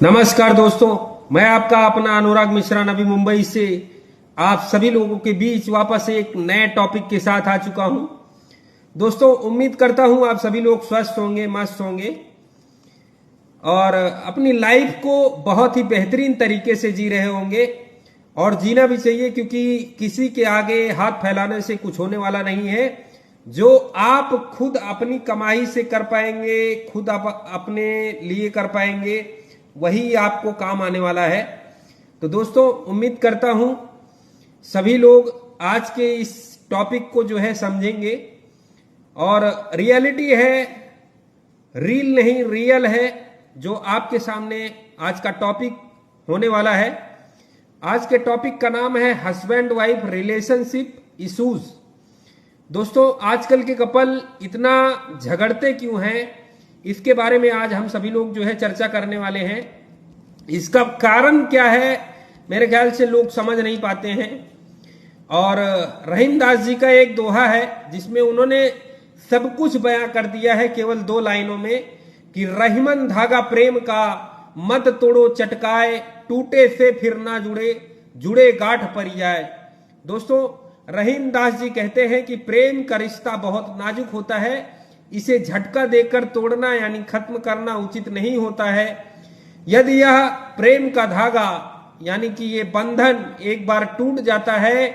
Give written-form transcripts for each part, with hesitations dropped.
नमस्कार दोस्तों, मैं आपका अपना अनुराग मिश्रा नवी मुंबई से आप सभी लोगों के बीच वापस एक नए टॉपिक के साथ आ चुका हूं। दोस्तों, उम्मीद करता हूं आप सभी लोग स्वस्थ होंगे, मस्त होंगे और अपनी लाइफ को बहुत ही बेहतरीन तरीके से जी रहे होंगे। और जीना भी चाहिए, क्योंकि किसी के आगे हाथ फैलाने से कुछ होने वाला नहीं है। जो आप खुद अपनी कमाई से कर पाएंगे, खुद आप अपने लिए कर पाएंगे, वही आपको काम आने वाला है। तो दोस्तों, उम्मीद करता हूं सभी लोग आज के इस टॉपिक को जो है समझेंगे। और रियलिटी है, रील नहीं रियल है, जो आपके सामने आज का टॉपिक होने वाला है। आज के टॉपिक का नाम है हस्बैंड वाइफ रिलेशनशिप इश्यूज। दोस्तों, आजकल के कपल इतना झगड़ते क्यों हैं, इसके बारे में आज हम सभी लोग जो है चर्चा करने वाले हैं। इसका कारण क्या है, मेरे ख्याल से लोग समझ नहीं पाते हैं। और रहीम दास जी का एक दोहा है जिसमें उन्होंने सब कुछ बयां कर दिया है केवल 2 लाइनों में कि रहीमन धागा प्रेम का मत तोड़ो चटकाए, टूटे से फिर ना जुड़े, जुड़े गांठ पड़ जाए। दोस्तों, रहीम दास जी कहते हैं कि प्रेम का रिश्ता बहुत नाजुक होता है, इसे झटका देकर तोड़ना यानी खत्म करना उचित नहीं होता है। यदि यह प्रेम का धागा यानी कि ये बंधन एक बार टूट जाता है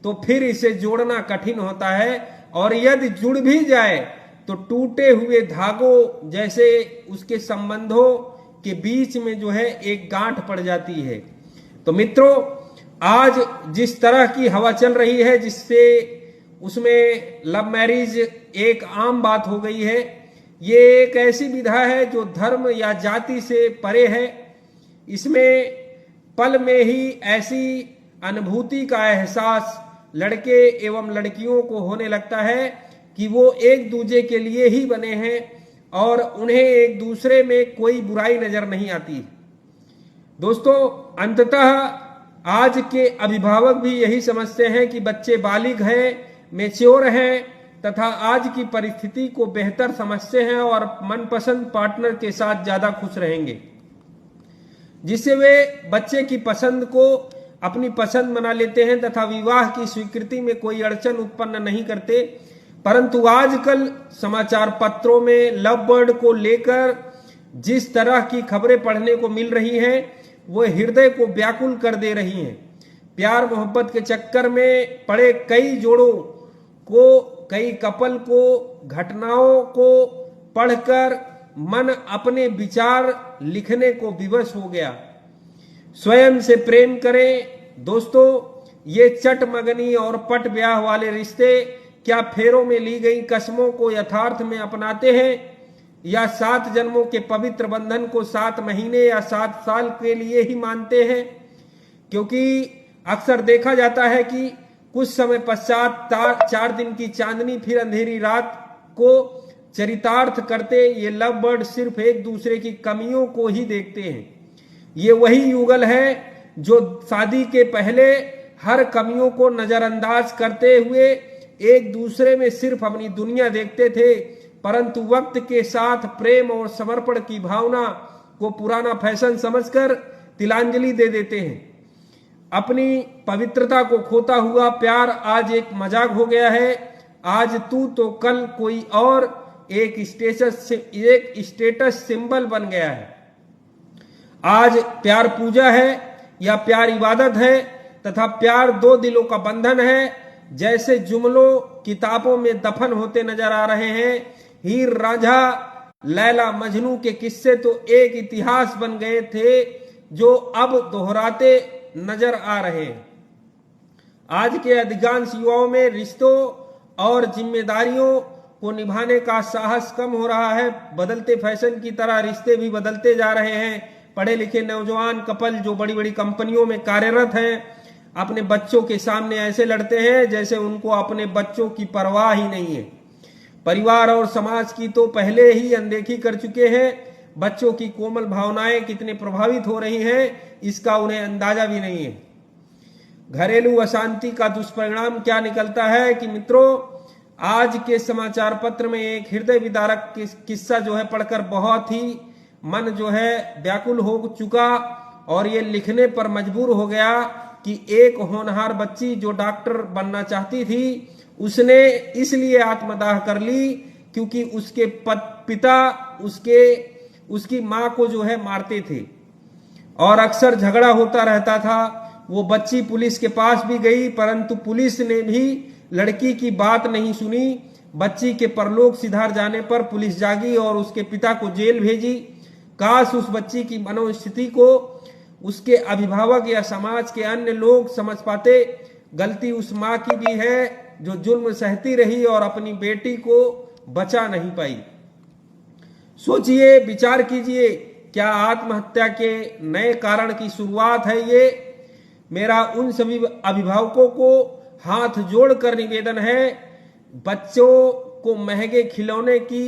तो फिर इसे जोड़ना कठिन होता है, और यदि जुड़ भी जाए तो टूटे हुए धागों जैसे उसके संबंधों के बीच में जो है एक गांठ पड़ जाती है। तो मित्रों, आज जिस तरह की हवा चल रही है, जिससे उसमें लव मैरिज एक आम बात हो गई है। ये एक ऐसी विधा है जो धर्म या जाति से परे है। इसमें पल में ही ऐसी अनुभूति का एहसास लड़के एवं लड़कियों को होने लगता है कि वो एक दूसरे के लिए ही बने हैं और उन्हें एक दूसरे में कोई बुराई नजर नहीं आती। दोस्तों, अंततः आज के अभिभावक भी यही समझते हैं कि बच्चे बालिग हैं, मैच्योर हैं तथा आज की परिस्थिति को बेहतर समझते हैं और मनपसंद पार्टनर के साथ ज्यादा खुश रहेंगे, जिससे वे बच्चे की पसंद को अपनी पसंद बना लेते हैं तथा विवाह की स्वीकृति में कोई अड़चन उत्पन्न नहीं करते। परंतु आजकल समाचार पत्रों में लव बर्ड को लेकर जिस तरह की खबरें पढ़ने को मिल रही हैं, वो हृदय को व्याकुल कर दे रही हैं। प्यार मोहब्बत के चक्कर में पड़े कई जोड़ों को, कई कपल को घटनाओं को पढ़कर मन अपने विचार लिखने को विवश हो गया। स्वयं से प्रेम करें। दोस्तों, ये चटमगनी और पट ब्याह वाले रिश्ते क्या फेरों में ली गई कसमों को यथार्थ में अपनाते हैं, या 7 जन्मों के पवित्र बंधन को 7 महीने या 7 साल के लिए ही मानते हैं? क्योंकि अक्सर देखा जाता है कि कुछ समय पश्चात 4 दिन की चांदनी फिर अंधेरी रात को चरितार्थ करते ये लव बर्ड सिर्फ एक दूसरे की कमियों को ही देखते हैं। ये वही युगल है जो शादी के पहले हर कमियों को नजरअंदाज करते हुए एक दूसरे में सिर्फ अपनी दुनिया देखते थे, परंतु वक्त के साथ प्रेम और समर्पण की भावना को पुराना फैशन समझकर तिलांजलि दे देते हैं। अपनी पवित्रता को खोता हुआ प्यार आज एक मजाक हो गया है। आज तू तो कल कोई और, एक स्टेटस सिंबल बन गया है। आज प्यार पूजा है या प्यार इबादत है, तथा प्यार 2 दिलों का बंधन है। जैसे जुमलों किताबों में दफन होते नजर आ रहे हैं। हीर रांझा, लैला मजनू के किस्से तो एक इतिहास बन गए थे जो अब दोहराते नजर आ रहे हैं। आज के अधिकांश युवाओं में रिश्तों और जिम्मेदारियों को निभाने का साहस कम हो रहा है। बदलते फैशन की तरह रिश्ते भी बदलते जा रहे हैं। पढ़े लिखे नौजवान कपल जो बड़ी बड़ी कंपनियों में कार्यरत हैं, अपने बच्चों के सामने ऐसे लड़ते हैं जैसे उनको अपने बच्चों की परवाह ही नहीं है। परिवार और समाज की तो पहले ही अनदेखी कर चुके हैं। बच्चों की कोमल भावनाएं कितने प्रभावित हो रही हैं, इसका उन्हें अंदाजा भी नहीं है। घरेलू अशांति का दुष्परिणाम क्या निकलता है कि मित्रों, आज के समाचार पत्र में एक हृदय विदारक किस्सा जो है पढ़कर बहुत ही मन जो है व्याकुल हो चुका और ये लिखने पर मजबूर हो गया कि एक होनहार बच्ची जो डॉक्टर बनना चाहती थी उसने इसलिए आत्मदाह कर ली क्योंकि उसके पिता उसकी मां को जो है मारते थे और अक्सर झगड़ा होता रहता था। वो बच्ची पुलिस के पास भी गई परंतु पुलिस ने भी लड़की की बात नहीं सुनी। बच्ची के परलोक सिधार जाने पर पुलिस जागी और उसके पिता को जेल भेजी। काश उस बच्ची की मनोस्थिति को उसके अभिभावक या समाज के अन्य लोग समझ पाते। गलती उस मां की भी है जो जुल्म सहती रही और अपनी बेटी को बचा नहीं पाई। सोचिए, विचार कीजिए, क्या आत्महत्या के नए कारण की शुरुआत है ये? मेरा उन सभी अभिभावकों को हाथ जोड़कर निवेदन है, बच्चों को महंगे खिलौने की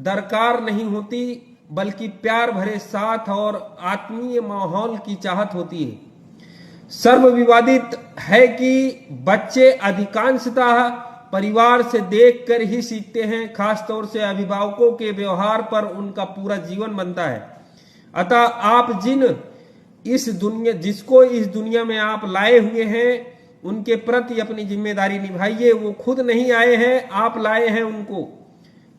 दरकार नहीं होती बल्कि प्यार भरे साथ और आत्मीय माहौल की चाहत होती है। सर्वविवादित है कि बच्चे अधिकांशतः परिवार से देखकर ही सीखते हैं, खासतौर से अभिभावकों के व्यवहार पर उनका पूरा जीवन बनता है। अतः आप जिसको इस दुनिया में आप लाए हुए हैं उनके प्रति अपनी जिम्मेदारी निभाइए। वो खुद नहीं आए हैं, आप लाए हैं उनको।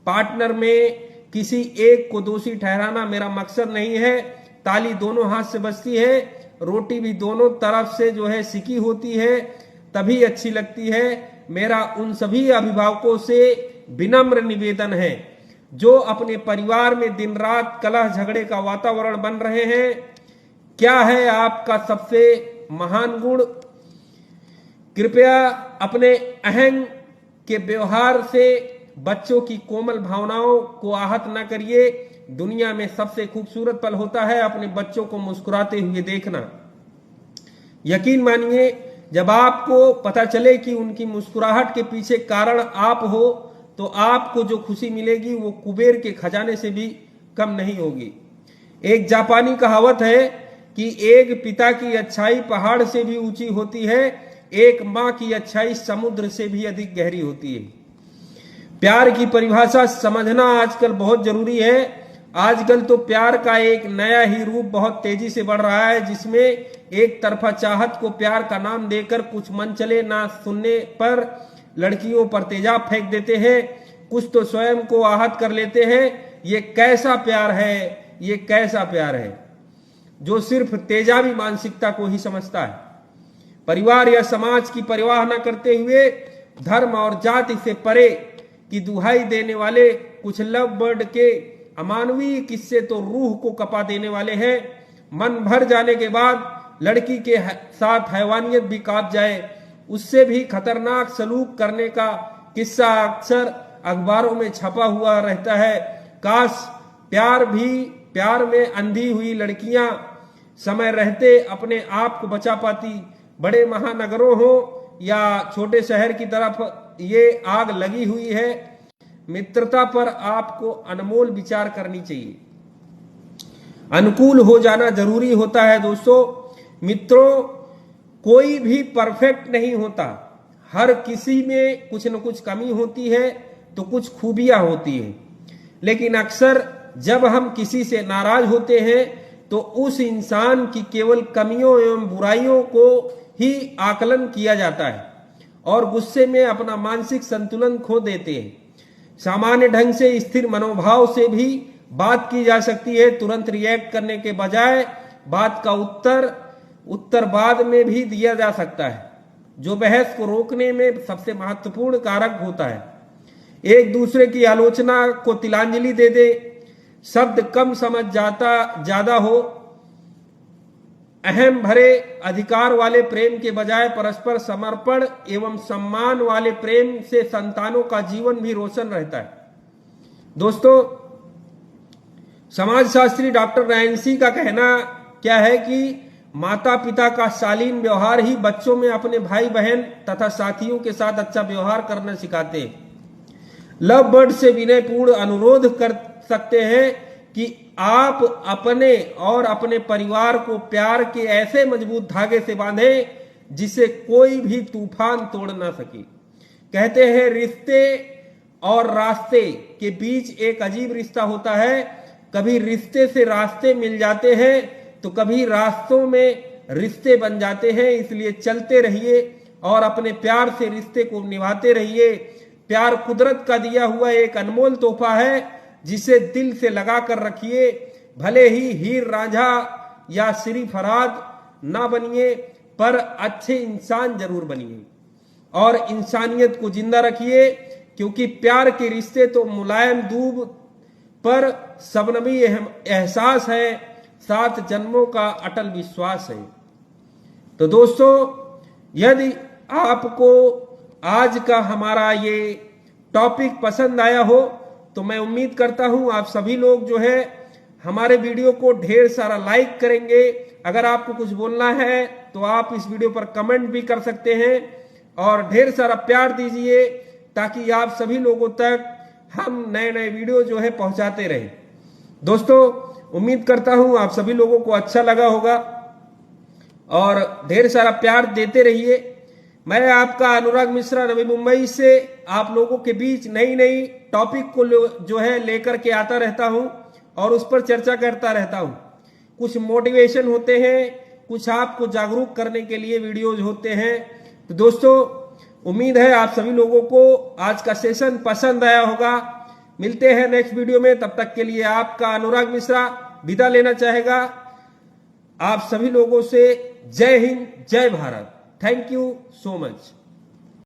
पार्टनर में किसी एक को दोषी ठहराना मेरा मकसद नहीं है। ताली दोनों हाथ से बजती है, रोटी भी दोनों तरफ से जो है सिकी होती है तभी अच्छी लगती है। मेरा उन सभी अभिभावकों से विनम्र निवेदन है जो अपने परिवार में दिन रात कलह झगड़े का वातावरण बन रहे हैं। क्या है आपका सबसे महान गुण? कृपया अपने अहंग के व्यवहार से बच्चों की कोमल भावनाओं को आहत न करिए। दुनिया में सबसे खूबसूरत पल होता है अपने बच्चों को मुस्कुराते हुए देखना। यकीन मानिए, जब आपको पता चले कि उनकी मुस्कुराहट के पीछे कारण आप हो तो आपको जो खुशी मिलेगी वो कुबेर के खजाने से भी कम नहीं होगी। एक जापानी कहावत है कि एक पिता की अच्छाई पहाड़ से भी ऊंची होती है, एक मां की अच्छाई समुद्र से भी अधिक गहरी होती है। प्यार की परिभाषा समझना आजकल बहुत जरूरी है। आजकल तो प्यार का एक नया ही रूप बहुत तेजी से बढ़ रहा है जिसमें एक तरफा चाहत को प्यार का नाम देकर कुछ मन चले ना सुनने पर लड़कियों पर तेजाब फेंक देते हैं, कुछ तो स्वयं को आहत कर लेते हैं। ये कैसा प्यार है, ये कैसा प्यार है जो सिर्फ तेजाबी मानसिकता को ही समझता है। परिवार या समाज की परवाह न करते हुए धर्म और जाति से परे की दुहाई देने वाले कुछ लव बर्ड के अमानवीय किस्से तो रूह को कपा देने वाले हैं। मन भर जाने के बाद लड़की के साथ हैवानियत भी कांप जाए, उससे भी खतरनाक सलूक करने का किस्सा अक्सर अखबारों में छपा हुआ रहता है। काश प्यार में अंधी हुई लड़कियां समय रहते अपने आप को बचा पाती। बड़े महानगरों हो या छोटे शहर की तरफ ये आग लगी हुई है। मित्रता पर आपको अनमोल विचार करनी चाहिए। अनुकूल हो जाना जरूरी होता है दोस्तों। मित्रों, कोई भी परफेक्ट नहीं होता, हर किसी में कुछ न कुछ कमी होती है तो कुछ खूबियां होती है। लेकिन अक्सर जब हम किसी से नाराज होते हैं तो उस इंसान की केवल कमियों एवं बुराइयों को ही आकलन किया जाता है और गुस्से में अपना मानसिक संतुलन खो देते हैं। सामान्य ढंग से स्थिर मनोभाव से भी बात की जा सकती है। तुरंत रिएक्ट करने के बजाय बात का उत्तर बाद में भी दिया जा सकता है, जो बहस को रोकने में सबसे महत्वपूर्ण कारक होता है। एक दूसरे की आलोचना को तिलांजलि दे दे, शब्द कम समझ ज्यादा हो। अहम भरे अधिकार वाले प्रेम के बजाय परस्पर समर्पण एवं सम्मान वाले प्रेम से संतानों का जीवन भी रोशन रहता है। दोस्तों, समाजशास्त्री डॉक्टर रैंसी का कहना क्या है कि माता पिता का शालीन व्यवहार ही बच्चों में अपने भाई बहन तथा साथियों के साथ अच्छा व्यवहार करना सिखाते हैं। लव बर्ड से विनयपूर्ण अनुरोध कर सकते हैं कि आप अपने और अपने परिवार को प्यार के ऐसे मजबूत धागे से बांधें जिसे कोई भी तूफान तोड़ ना सके। कहते हैं रिश्ते और रास्ते के बीच एक अजीब रिश्ता होता है कभी रिश्ते से रास्ते मिल जाते हैं तो कभी रास्तों में रिश्ते बन जाते हैं। इसलिए चलते रहिए और अपने प्यार से रिश्ते को निभाते रहिए। प्यार कुदरत का दिया हुआ एक अनमोल तोहफा है, जिसे दिल से लगा कर रखिए। भले ही हीर रांझा या श्री फरहाद ना बनिए, पर अच्छे इंसान जरूर बनिए और इंसानियत को जिंदा रखिए, क्योंकि प्यार के रिश्ते तो मुलायम दूब पर सबनमी एहसास है, 7 जन्मों का अटल विश्वास है। तो दोस्तों, यदि आपको आज का हमारा ये टॉपिक पसंद आया हो तो मैं उम्मीद करता हूं आप सभी लोग जो है हमारे वीडियो को ढेर सारा लाइक करेंगे। अगर आपको कुछ बोलना है तो आप इस वीडियो पर कमेंट भी कर सकते हैं और ढेर सारा प्यार दीजिए, ताकि आप सभी लोगों तक हम नए नए वीडियो जो है पहुंचाते रहें। दोस्तों, उम्मीद करता हूं आप सभी लोगों को अच्छा लगा होगा और ढेर सारा प्यार देते रहिए। मैं आपका अनुराग मिश्रा नवी मुंबई से आप लोगों के बीच नई नई टॉपिक को जो है लेकर के आता रहता हूं और उस पर चर्चा करता रहता हूं। कुछ मोटिवेशन होते हैं, कुछ आपको जागरूक करने के लिए वीडियोज होते हैं। तो दोस्तों, उम्मीद है आप सभी लोगों को आज का सेशन पसंद आया होगा। मिलते हैं नेक्स्ट वीडियो में, तब तक के लिए आपका अनुराग मिश्रा विदा लेना चाहेगा। आप सभी लोगों से जय हिंद, जय Bharat. Thank you so much.